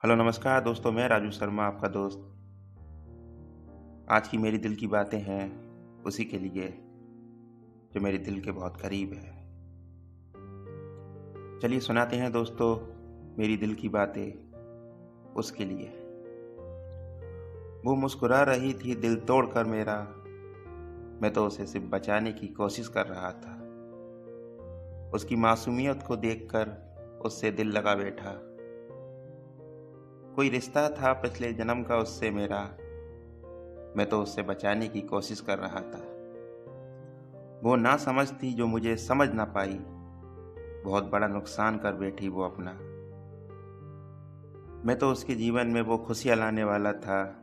Hello नमस्कार दोस्तों, मैं राजू शर्मा आपका दोस्त। आज की मेरी दिल की बातें हैं उसी के लिए जो मेरे दिल के बहुत करीब है। चलिए सुनाते हैं दोस्तों मेरी दिल की बातें उसके लिए। वो मुस्कुरा रही थी दिल तोड़कर मेरा, मैं तो उसे सिर्फ बचाने की कोशिश कर रहा था। उसकी मासूमियत को देखकर उससे दिल लगा बैठा। कोई रिश्ता था पिछले जन्म का उससे मेरा, मैं तो उससे बचाने की कोशिश कर रहा था। वो ना समझ थी जो मुझे समझ ना पाई, बहुत बड़ा नुकसान कर बैठी वो अपना। मैं तो उसके जीवन में वो खुशियाँ लाने वाला था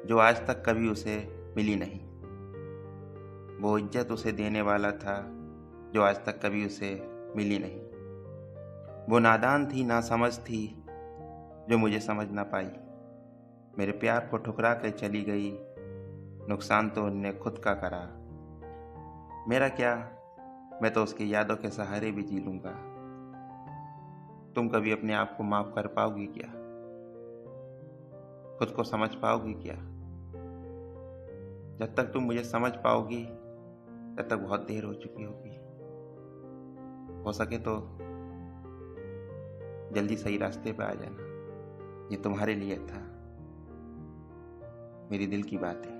जो आज तक कभी उसे मिली नहीं। वो इज्जत उसे देने वाला था जो आज तक कभी उसे मिली नहीं। वो नादान थी, नासमझ थी जो मुझे समझ ना पाई। मेरे प्यार को ठुकरा कर चली गई, नुकसान तो उनने खुद का करा। मेरा क्या, मैं तो उसकी यादों के सहारे भी जी लूँगा। तुम कभी अपने आप को माफ़ कर पाओगी क्या? खुद को समझ पाओगी क्या? जब तक तुम मुझे समझ पाओगी तब तक बहुत देर हो चुकी होगी। हो सके तो जल्दी सही रास्ते पे आ जाना। ये तुम्हारे लिए था, मेरी दिल की बात है।